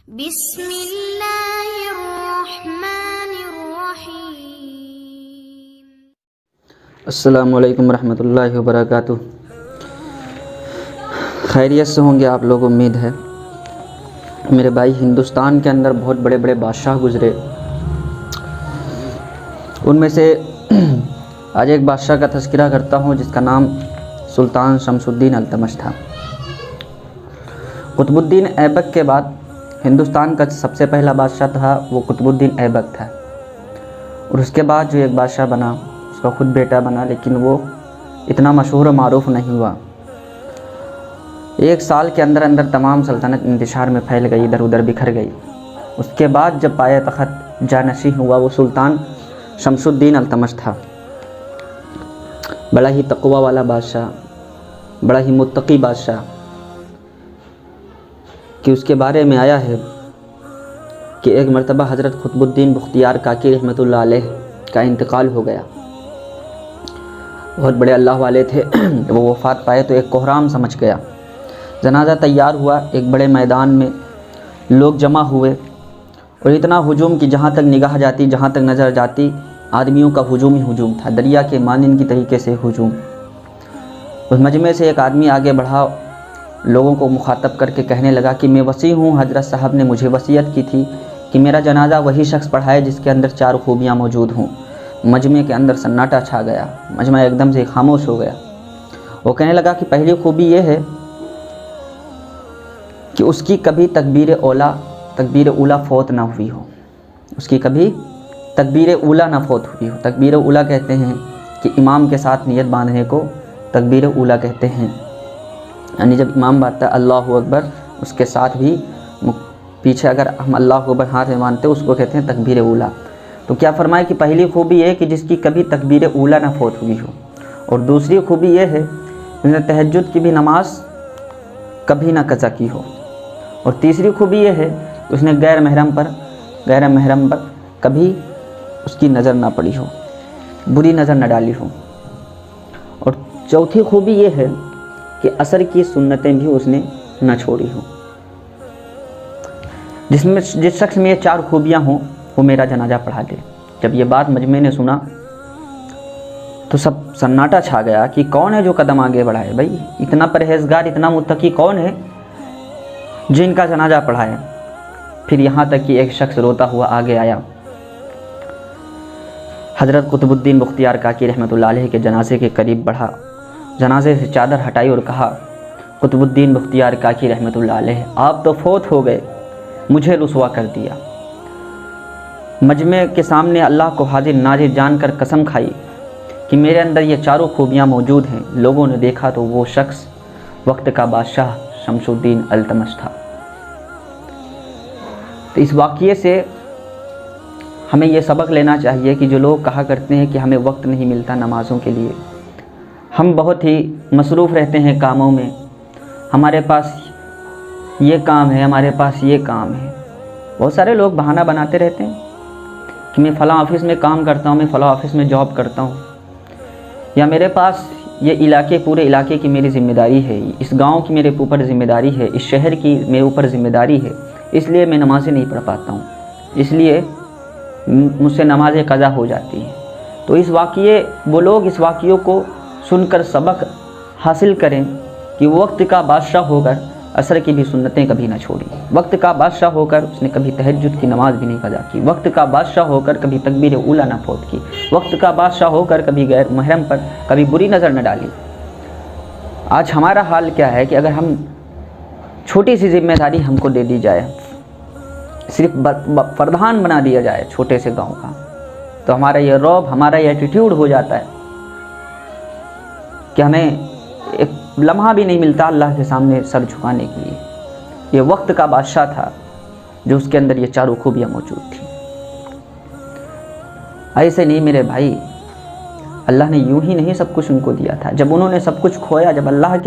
बिस्मिल्लाहिर्रहमानिर्रहीम। अस्सलामुअलैकुम रहमतुल्लाहि व बरकातुहू। खैरियत से होंगे आप लोग, उम्मीद है। मेरे भाई, हिंदुस्तान के अंदर बहुत बड़े बड़े बादशाह गुजरे। उनमें से आज एक बादशाह का तज़किरा करता हूँ जिसका नाम सुल्तान शमसुद्दीन अल्तमश था। कुतुबुद्दीन ऐबक के बाद हिंदुस्तान का सबसे पहला बादशाह था वो कुतुबुद्दीन ऐबक था। और उसके बाद जो एक बादशाह बना उसका खुद बेटा बना, लेकिन वो इतना मशहूर और मारूफ नहीं हुआ। एक साल के अंदर अंदर तमाम सल्तनत इंतशार में फैल गई, इधर उधर बिखर गई। उसके बाद जब पाया तख़त जानशी हुआ वो सुल्तान शमसुद्दीन अल्तमश था। बड़ा ही तक़वा वाला बादशाह, बड़ा ही मुत्तकी बादशाह, कि उसके बारे में आया है कि एक मरतबा हज़रत कुतुबुद्दीन बख्तियार काकी रहमतुल्लाह अलैह का इंतकाल हो गया। बहुत बड़े अल्लाह वाले थे। वो वफ़ात पाए तो एक कोहराम समझ गया। जनाजा तैयार हुआ, एक बड़े मैदान में लोग जमा हुए और इतना हुजूम कि जहाँ तक निगाह जाती, जहाँ तक नज़र जाती, आदमियों का हुजूम ही हुजूम था, दरिया के मानिन की तरीके से हुजूम। उस मजमे से एक आदमी आगे बढ़ा, लोगों को मुखातब करके कहने लगा कि मैं वसी हूँ, हज़रत साहब ने मुझे वसीयत की थी कि मेरा जनाजा वही शख्स पढ़ाए जिसके अंदर 4 खूबियाँ मौजूद हों। मजमे के अंदर सन्नाटा छा गया, मजमा एकदम से खामोश हो गया। वो कहने लगा कि पहली खूबी ये है कि उसकी कभी तकबीर उला फ़ौत ना हुई हो। उसकी कभी तकबीर उला ना फ़ौत हुई हो। तकबीर उला कहते हैं कि इमाम के साथ नियत बांधने को तकबीर उला कहते हैं। यानी जब इमाम बांधता है अल्लाहु अकबर, उसके साथ भी पीछे अगर हम अल्लाहु अकबर हाथ में बांधते उसको कहते हैं तकबीर उला। तो क्या फरमाए कि पहली खूबी ये कि जिसकी कभी तकबीर उला ना फ़ौत हुई हो। और दूसरी खूबी ये है कि तहज्जुद की भी नमाज कभी ना कज़ा की हो। और तीसरी खूबी ये है कि उसने गैर महरम पर कभी उसकी नज़र ना पड़ी हो, बुरी नज़र न डाली हो। और चौथी खूबी ये है कि असर की सुन्नतें भी उसने न छोड़ी हो। जिस शख्स में ये 4 खूबियाँ हों वो मेरा जनाजा पढ़ा दे। जब ये बात मजमे ने सुना तो सब सन्नाटा छा गया कि कौन है जो कदम आगे बढ़ाए। भाई, इतना परहेजगार, इतना मुत्तकी कौन है जिनका जनाजा पढ़ाए। फिर यहाँ तक कि एक शख्स रोता हुआ आगे आया, हज़रत कुतुबुद्दीन बख्तियार काकी रहमतुल्लाह अलैह के जनाजे के करीब बढ़ा, जनाजे से चादर हटाई और कहा, कुतुबुद्दीन बख्तियार काकी रहमतुल्लाह अलैह, आप तो फौत हो गए, मुझे रुसवा कर दिया। मजमे के सामने अल्लाह को हाजिर नाजिर जानकर कसम खाई कि मेरे अंदर ये 4 खूबियाँ मौजूद हैं। लोगों ने देखा तो वो शख्स वक्त का बादशाह शमसुद्दीन अल्तमश था। तो इस वाक़ये से हमें ये सबक लेना चाहिए कि जो लोग कहा करते हैं कि हमें वक्त नहीं मिलता नमाज़ों के लिए, हम बहुत ही मसरूफ़ रहते हैं कामों में, हमारे पास ये काम है, हमारे पास ये काम है। बहुत सारे लोग बहाना बनाते रहते हैं कि मैं फ़लाँ ऑफ़िस में काम करता हूँ, मैं फ़लाँ ऑफ़िस में जॉब करता हूँ, या मेरे पास ये पूरे इलाके की मेरी ज़िम्मेदारी है, इस गांव की मेरे ऊपर ज़िम्मेदारी है, इस शहर की मेरे ऊपर ज़िम्मेदारी है, इसलिए मैं नमाज़ें नहीं पढ़ पाता हूँ, इसलिए मुझसे नमाज़ें क़ज़ा हो जाती हैं। तो वो लोग इस वाक़ियों को सुनकर सबक हासिल करें कि वक्त का बादशाह होकर असर की भी सुन्नतें कभी ना छोड़ी। वक्त का बादशाह होकर उसने कभी तहज्जुद की नमाज़ भी नहीं कज़ा की। वक्त का बादशाह होकर कभी तकबीर उला ना फ़ौत की। वक्त का बादशाह होकर कभी गैर महरम पर कभी बुरी नज़र न डाली। आज हमारा हाल क्या है कि अगर हम छोटी सी जिम्मेदारी हमको दे दी जाए, सिर्फ प्रधान बना दिया जाए छोटे से गाँव का, तो हमारा ये रौब, हमारा ये एटीट्यूड हो जाता है कि हमें एक लम्हा भी नहीं मिलता अल्लाह के सामने सर झुकाने के लिए। ये वक्त का बादशाह था जो उसके अंदर ये 4 खूबियाँ मौजूद थी। ऐसे नहीं मेरे भाई, अल्लाह ने यूं ही नहीं सब कुछ उनको दिया था। जब उन्होंने सब कुछ खोया, जब अल्लाह के